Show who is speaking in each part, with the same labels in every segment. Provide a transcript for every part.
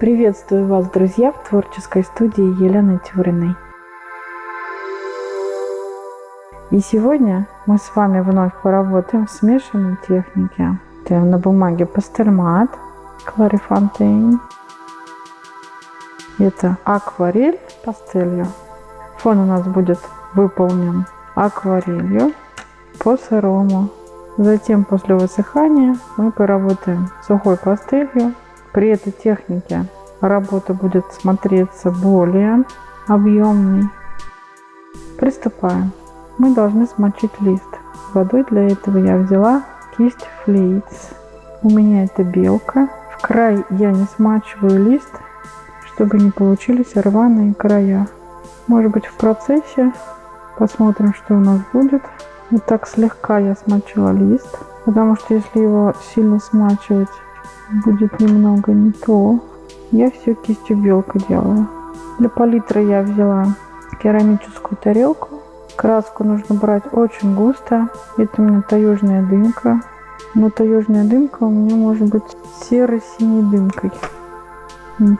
Speaker 1: Приветствую вас, друзья, в творческой студии Елены Тюриной. И сегодня мы с вами вновь поработаем в смешанной технике. На бумаге пастельмат Clairefontaine. Это акварель с пастелью. Фон у нас будет выполнен акварелью по сырому. Затем после высыхания мы поработаем сухой пастелью. При этой технике работа будет смотреться более объемной. Приступаем. Мы должны смочить лист водой. Для этого я взяла кисть Fleets. У меня это белка. В край я не смачиваю лист, чтобы не получились рваные края. Может быть, в процессе посмотрим, что у нас будет. Вот так слегка я смочила лист, потому что если его сильно смачивать, будет немного не то. Я все кистью белка делаю. Для палитры я взяла керамическую тарелку. Краску нужно брать очень густо. Это у меня таежная дымка. Но таежная дымка у меня может быть серо-синей дымкой.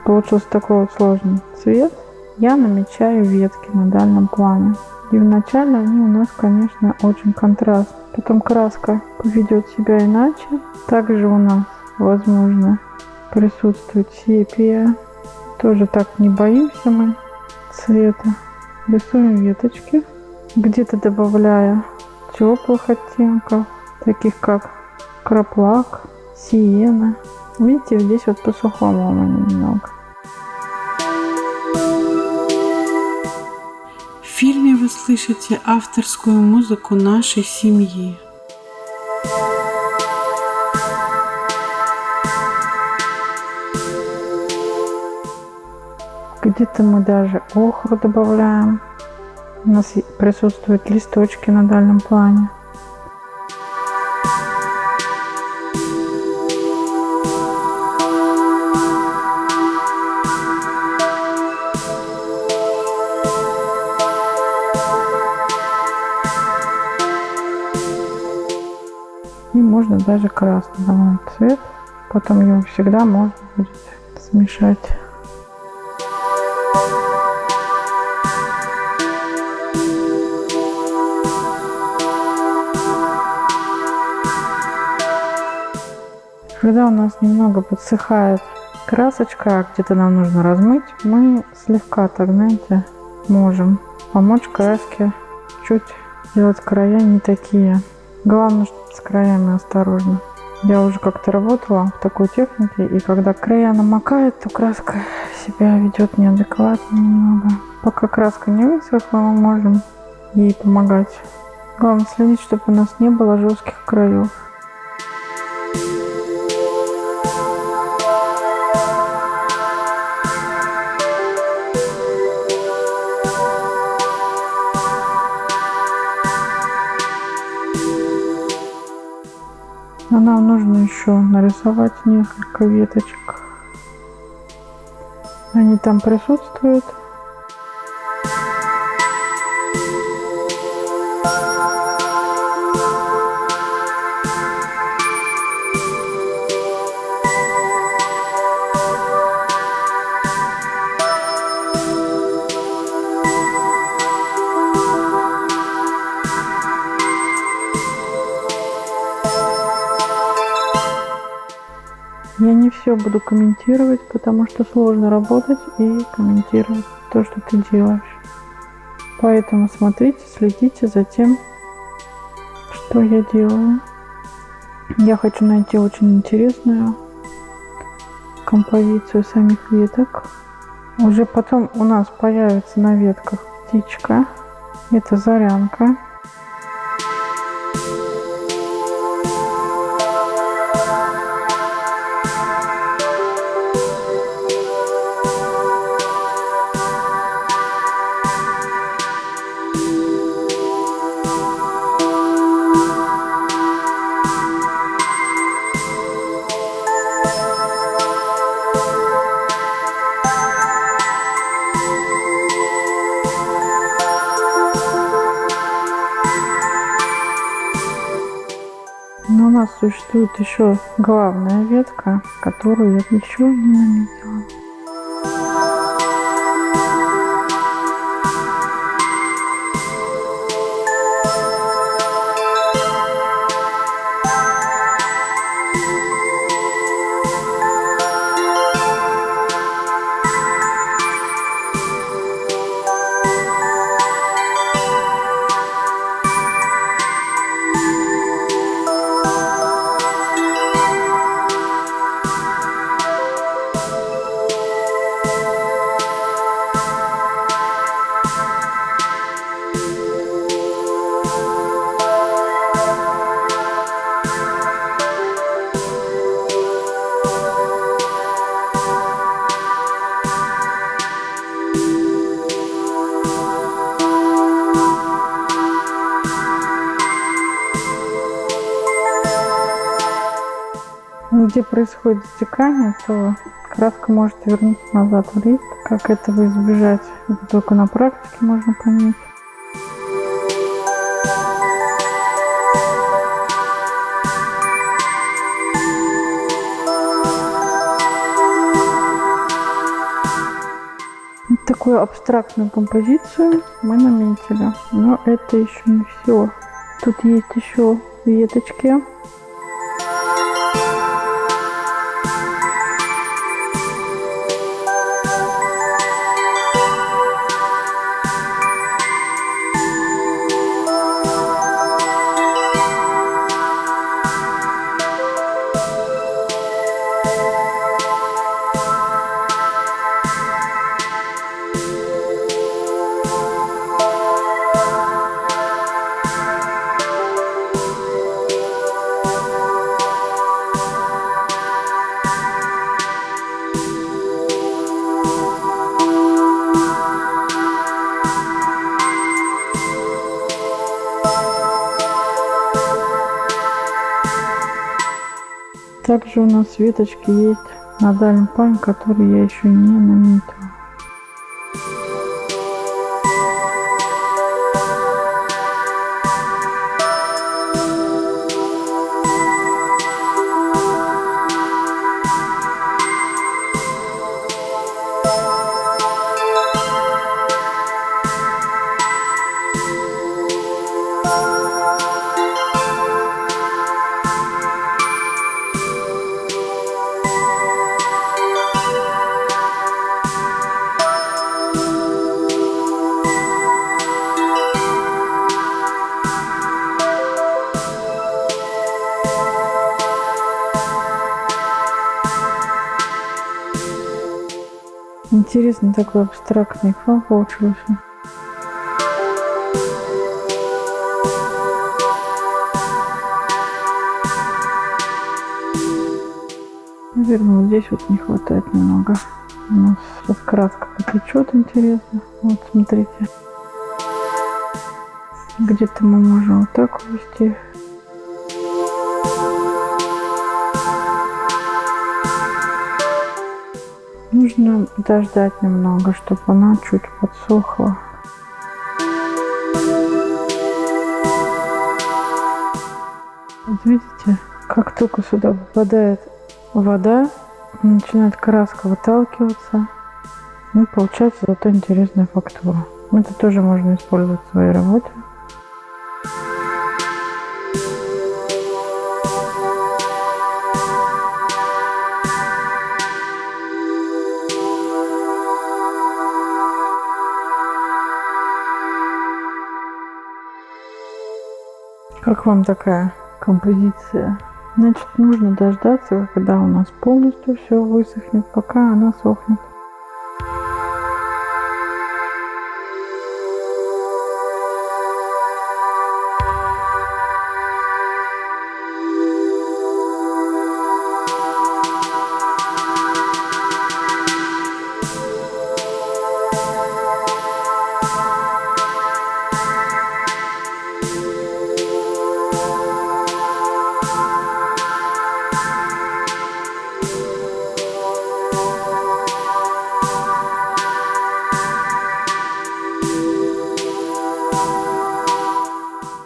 Speaker 1: Получился такой вот сложный цвет. Я намечаю ветки на дальнем плане. И вначале они у нас, конечно, очень контрастные. Потом краска поведет себя иначе. Также у нас, возможно, присутствует сепия. Тоже так не боимся мы цвета. Рисуем веточки, где-то добавляя теплых оттенков, таких как краплак, сиена. Видите, здесь вот по-сухому у меня немного.
Speaker 2: В фильме вы слышите авторскую музыку нашей семьи.
Speaker 1: Где-то мы даже охру добавляем. У нас присутствуют листочки на дальнем плане. И можно даже красный добавить цвет. Потом его всегда можно будет смешать. Когда у нас немного подсыхает красочка, а где-то нам нужно размыть, мы слегка, так знаете, можем помочь краске чуть сделать края не такие. Главное, чтобы с краями осторожно. Я уже как-то работала в такой технике, и когда края намокает, то краска себя ведет неадекватно немного. Пока краска не высохла, мы можем ей помогать. Главное следить, чтобы у нас не было жестких краев. А нам нужно еще нарисовать несколько веточек. Они там присутствуют. Я не все буду комментировать, потому что сложно работать и комментировать то, что ты делаешь. Поэтому смотрите, следите за тем, что я делаю. Я хочу найти очень интересную композицию самих веток. Уже потом у нас появится на ветках птичка. Это зарянка. Но у нас существует еще главная ветка, которую я еще не наметила. Где происходит стекание, то краска может вернуться назад в лист. Как этого избежать, это только на практике можно понять. Вот такую абстрактную композицию мы наметили. Но это еще не все. Тут есть еще веточки. Также у нас веточки есть на дальнем плане, которые я еще не наметила. Интересный такой абстрактный фон получился. Наверное, вот здесь вот не хватает немного. У нас раскраска потечет, интересно. Вот, смотрите. Где-то мы можем вот так увести. Нужно подождать немного, чтобы она чуть подсохла. Вот видите, как только сюда попадает вода, начинает краска выталкиваться, и получается зато интересная фактура. Это тоже можно использовать в своей работе. Как вам такая композиция? Значит, нужно дождаться, когда у нас полностью все высохнет, пока она сохнет.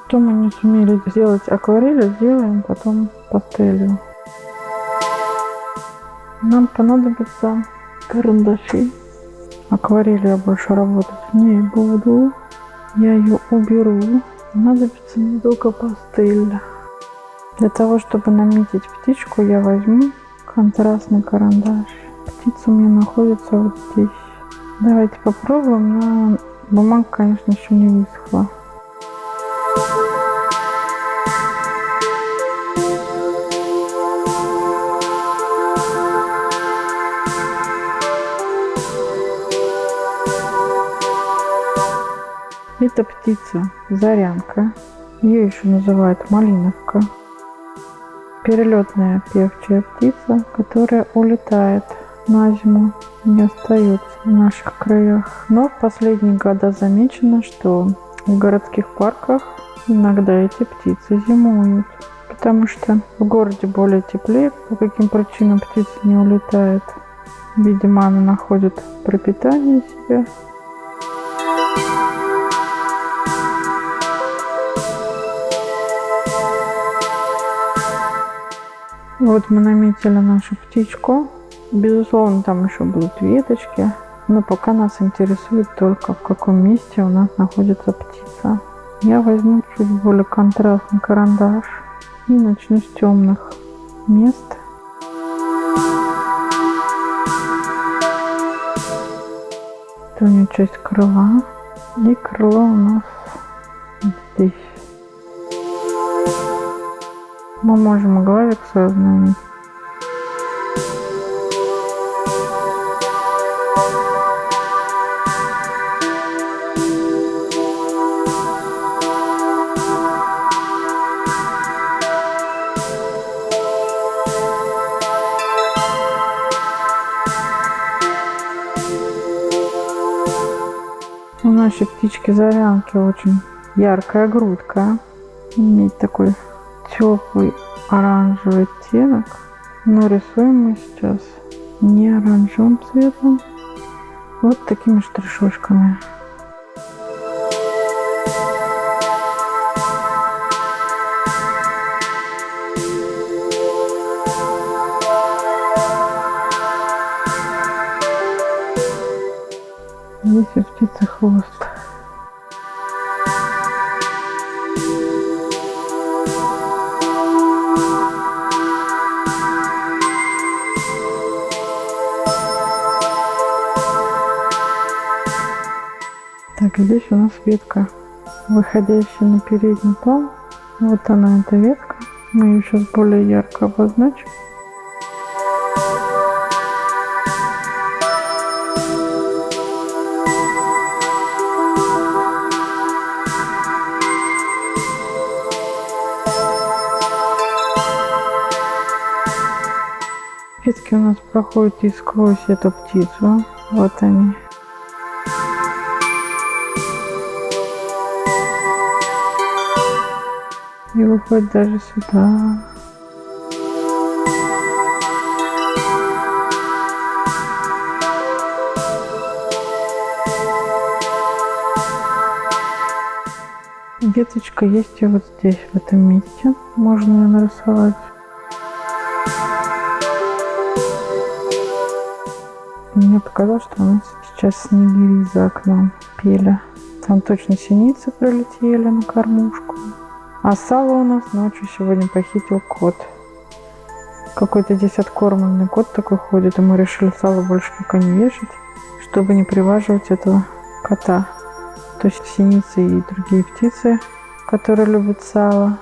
Speaker 1: Что мы не сумели сделать акварелью, сделаем потом пастелью. Нам понадобятся карандаши. Акварелью я больше работать не буду. Я ее уберу. Понадобится мне только пастель. Для того, чтобы наметить птичку, я возьму контрастный карандаш. Птица у меня находится вот здесь. Давайте попробуем, но бумага, конечно, еще не высохла. Это птица Зарянка, ее еще называют малиновка. Перелетная певчая птица, которая улетает на зиму, не остается в наших краях. Но в последние годы замечено, что в городских парках иногда эти птицы зимуют, потому что в городе более теплее, по каким причинам птица не улетает. Видимо, она находит пропитание себе. Вот мы наметили нашу птичку. Безусловно, там еще будут веточки, но пока нас интересует только, в каком месте у нас находится птица. Я возьму чуть более контрастный карандаш и начну с темных мест. Это у нее часть крыла, и крыло у нас здесь. Мы можем глазик сразу наметить. У нашей птички-зарянки очень яркая грудка. Имеет такой теплый оранжевый оттенок. Но рисуем мы сейчас не оранжевым цветом, вот такими штришочками. Здесь у птицы хвост. Так, здесь у нас ветка, выходящая на передний план. Вот она, эта ветка. Мы ее сейчас более ярко обозначим. Ветки у нас проходят и сквозь эту птицу. Вот они. И выходит даже сюда. Веточка есть и вот здесь, в этом месте. Можно ее нарисовать. Мне показалось, что у нас сейчас снегири за окном пели. Там точно синицы прилетели на кормушку. А сало у нас ночью сегодня похитил кот. Какой-то здесь откормленный кот такой ходит, и мы решили сало больше пока не вешать, чтобы не приваживать этого кота. То есть синицы и другие птицы, которые любят сало,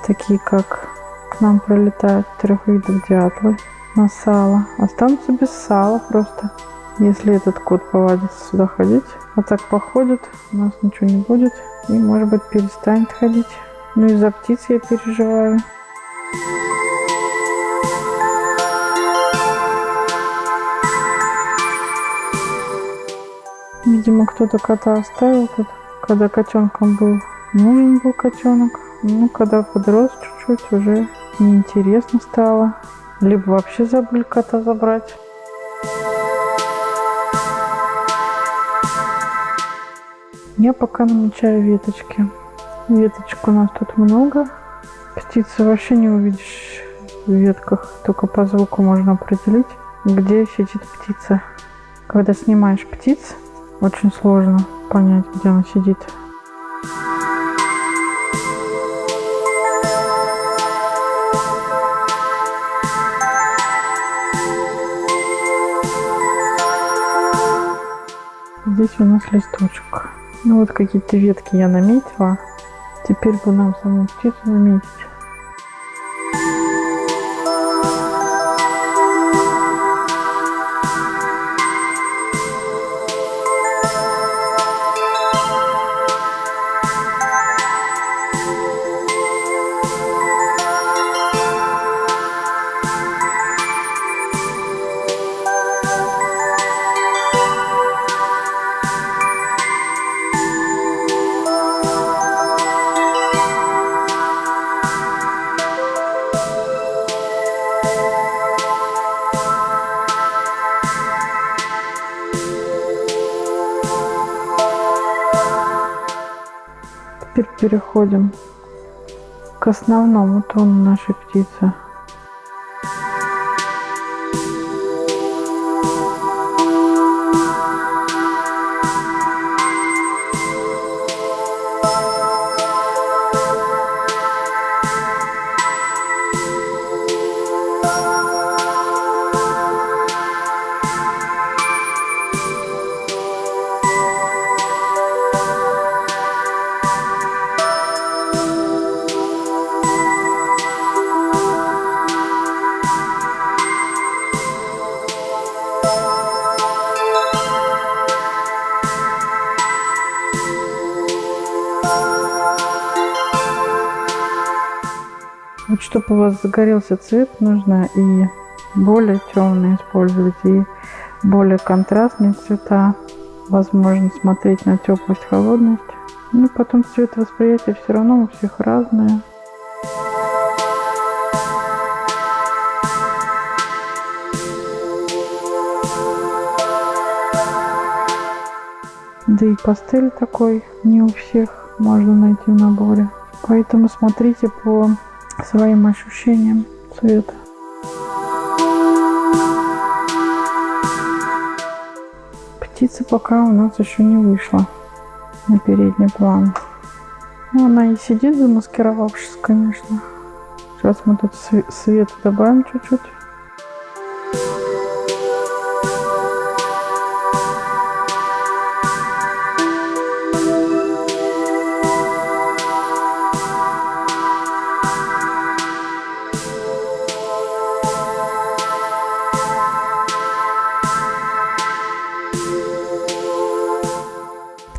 Speaker 1: такие как к нам прилетают 3 видов дятлы на сало, останутся без сала просто. Если этот кот повадится сюда ходить, а так походит, у нас ничего не будет и, может быть, перестанет ходить. Ну и за птиц я переживаю. Видимо, кто-то кота оставил тут, когда котенком был. Нужен был котенок. Ну, когда подрос чуть-чуть, уже неинтересно стало. Либо вообще забыли кота забрать. Я пока намечаю веточки. Веточек у нас тут много. Птицы вообще не увидишь в ветках. Только по звуку можно определить, где сидит птица. Когда снимаешь птиц, очень сложно понять, где она сидит. Здесь у нас листочек. Ну вот какие-то ветки я наметила. Теперь бы нам саму птицу наметить. переходим к основному тону нашей птицы. Вот чтобы у вас загорелся цвет, нужно и более темные использовать, и более контрастные цвета. Возможно смотреть на теплость, холодность. Ну, потом цветовосприятие все равно у всех разное. Да и пастель такой не у всех можно найти в наборе. Поэтому смотрите по своим ощущениям цвета. Птица пока у нас еще не вышла на передний план. Ну, она и сидит замаскировавшись, конечно. Сейчас мы тут света добавим чуть-чуть.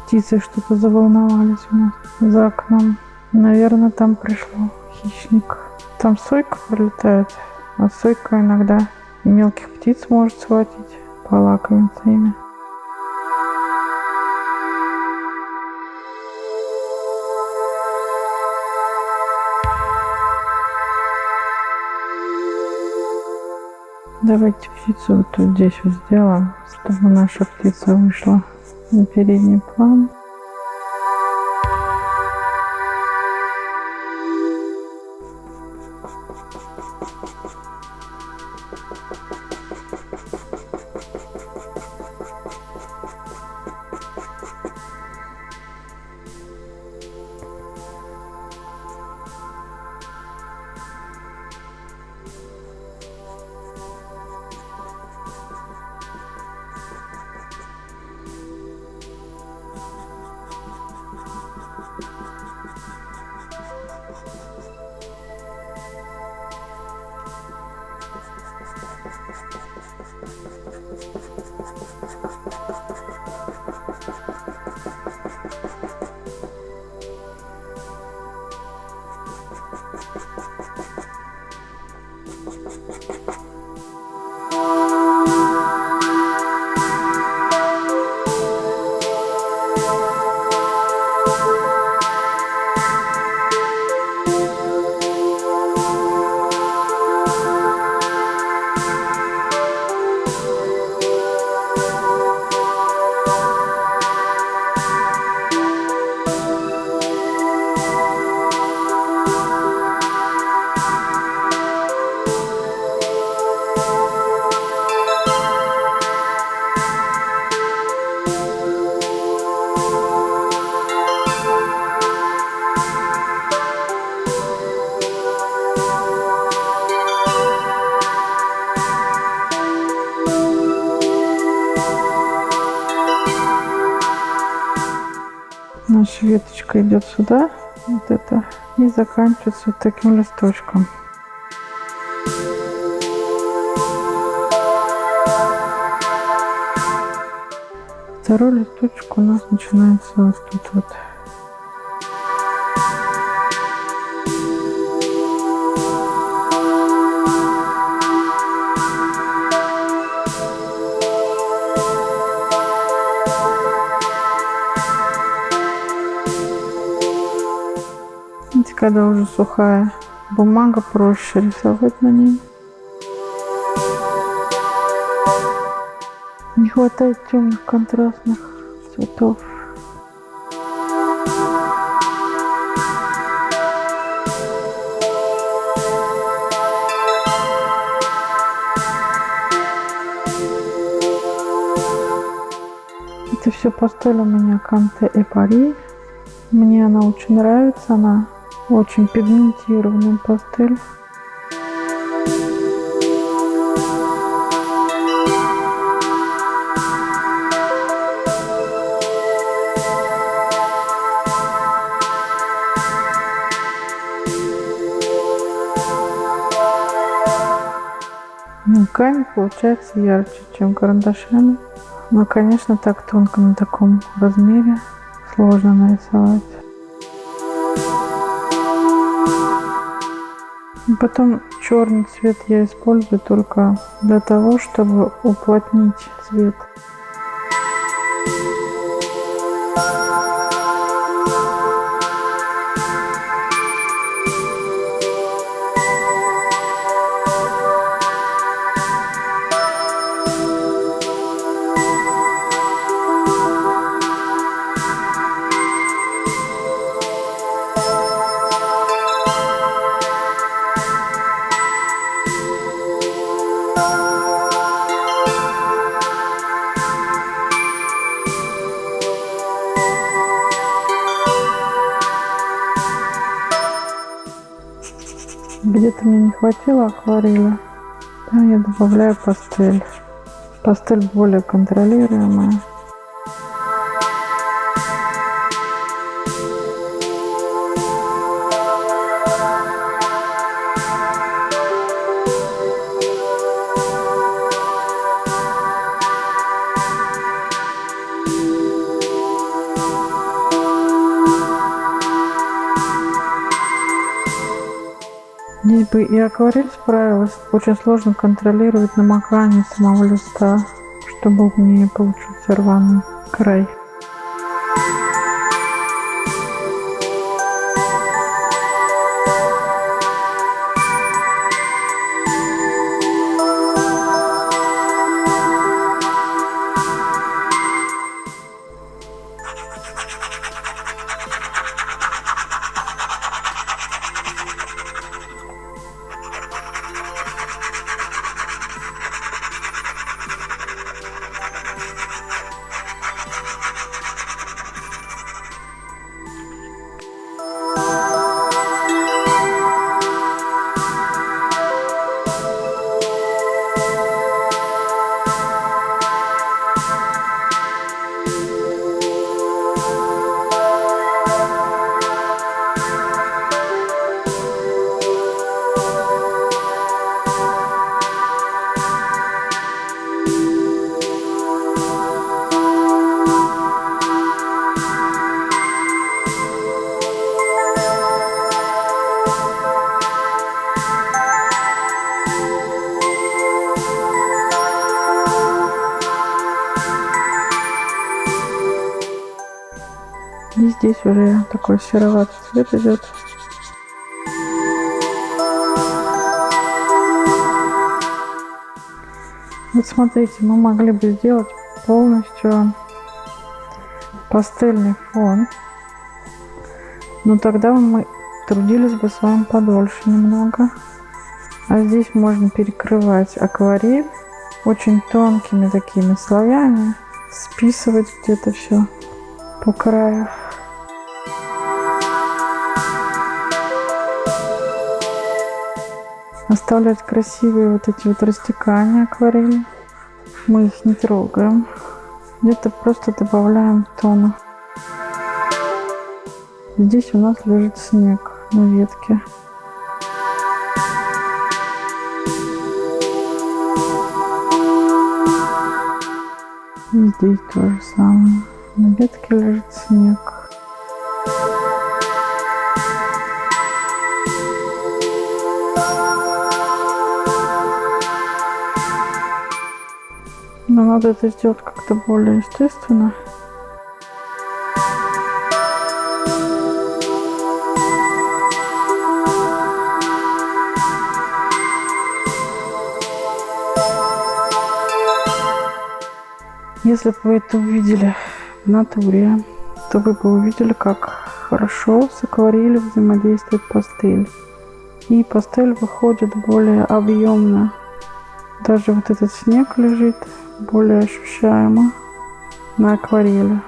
Speaker 1: Птицы что-то заволновались у нас за окном. Наверное, там пришло хищник. Там сойка пролетает, а сойка иногда и мелких птиц может схватить, полакомиться ими. Давайте птицу вот тут здесь вот сделаем, чтобы наша птица вышла на передний план. Наша веточка идет сюда, вот это, и заканчивается вот таким листочком. Второй листочек у нас начинается вот тут вот. Видите, когда уже сухая бумага, проще рисовать на ней. Не хватает темных контрастных цветов. Это все пастель у меня Канте и Пари. Мне она очень нравится, она очень пигментированная пастель. Камень получается ярче, чем карандашами. Но, конечно, так тонко на таком размере сложно нарисовать. И потом черный цвет я использую только для того, чтобы уплотнить цвет. Где-то мне не хватило акварели, да, я добавляю пастель. Пастель более контролируемая. Здесь бы и акварель справилась. Очень сложно контролировать намокание самого листа, чтобы не получился рваный край. И здесь уже такой сероватый цвет идет. Вот смотрите, мы могли бы сделать полностью пастельный фон, но тогда мы трудились бы с вами подольше немного. А здесь можно перекрывать акварель очень тонкими такими слоями, списывать где-то все по краю. Оставлять красивые вот эти вот растекания акварели. Мы их не трогаем. Где-то просто добавляем тона. Здесь у нас лежит снег на ветке. И здесь то же самое. На ветке лежит снег. Но надо это сделать как-то более естественно. Если бы вы это увидели в натуре, то вы бы увидели, как хорошо с акварелью взаимодействует пастель. И пастель выходит более объемно. Даже вот этот снег лежит более ощущаемо. на акварели.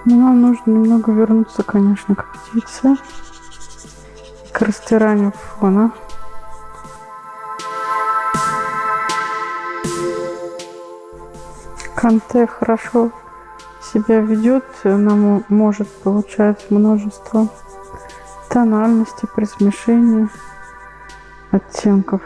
Speaker 1: Но нам нужно немного вернуться, конечно, к птице, к растиранию фона. Канте хорошо себя ведет, она может получать множество тональностей при смешении оттенков.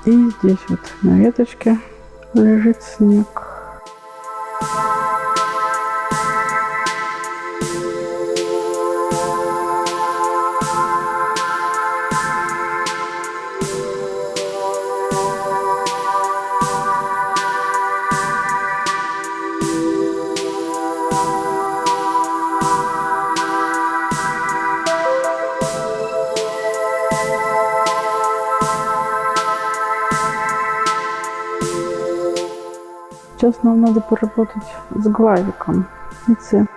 Speaker 1: И здесь вот на веточке лежит снег. Сейчас нам надо поработать с глазиком птицы.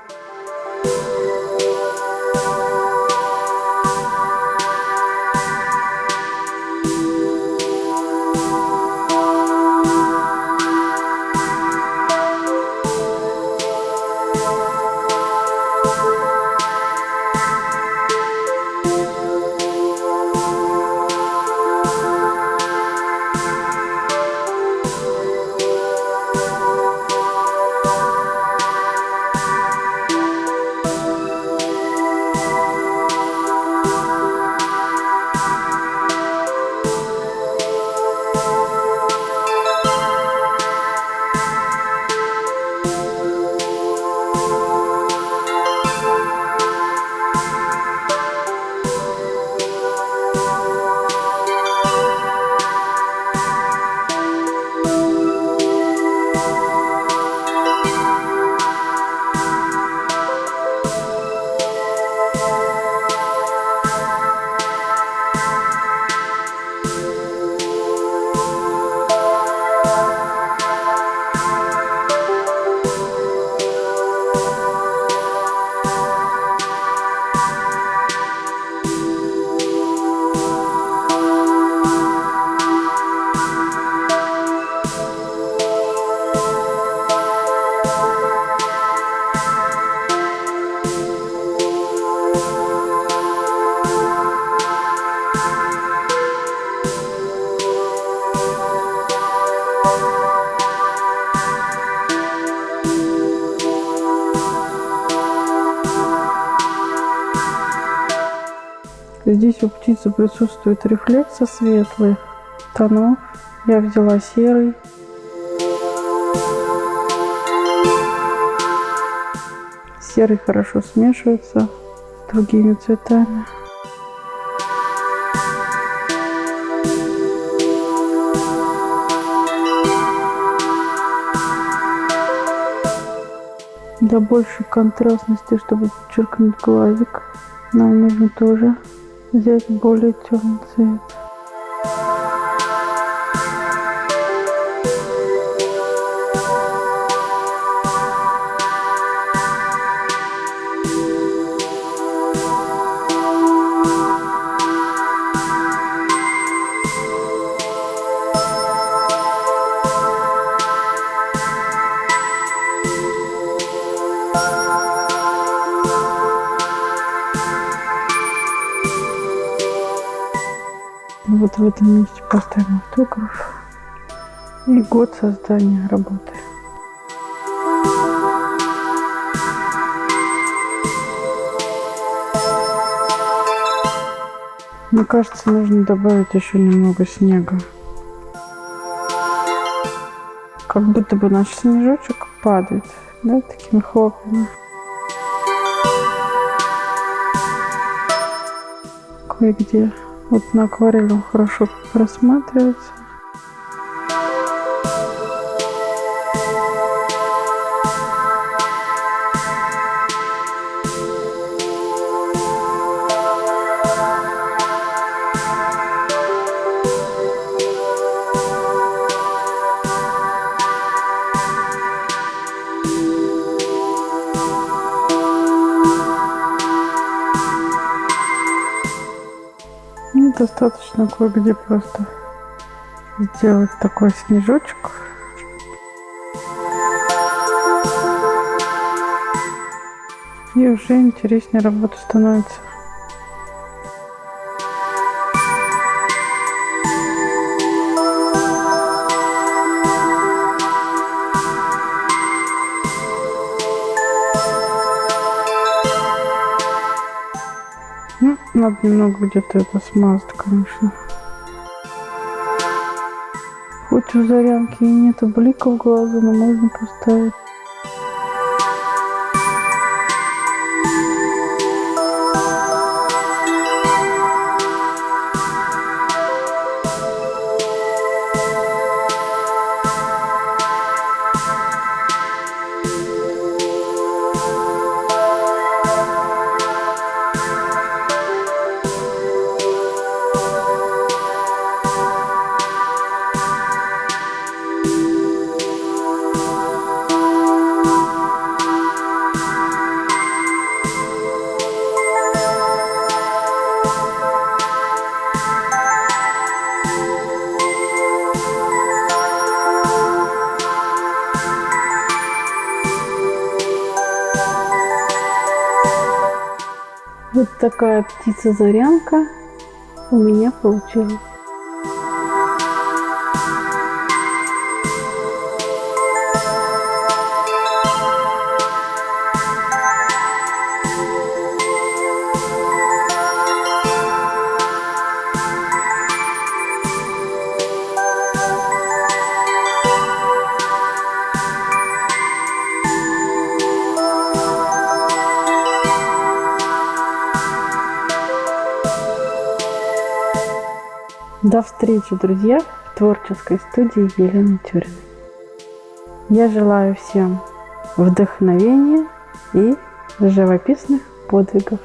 Speaker 1: Здесь у птицы присутствует рефлексы светлых тонов. Я взяла серый. Серый хорошо смешивается с другими цветами. Для большей контрастности, чтобы подчеркнуть глазик, нам нужно тоже взять более темный цвет. Вот в этом месте поставим автограф и год создания работы. Мне кажется, нужно добавить еще немного снега. Как будто бы наш снежочек падает, да, такими хлопьями. Кое-где вот на акварели он хорошо просматривается. И достаточно кое-где просто сделать такой снежочек. И уже интереснее работа становится. Ну, надо немного где-то это смазать, конечно. Хоть у Зарянки и нету блика в глазу, но можно поставить. Вот такая птица-зарянка у меня получилась. До встречи, друзья, в творческой студии Елены Тюриной. Я желаю всем вдохновения и живописных подвигов.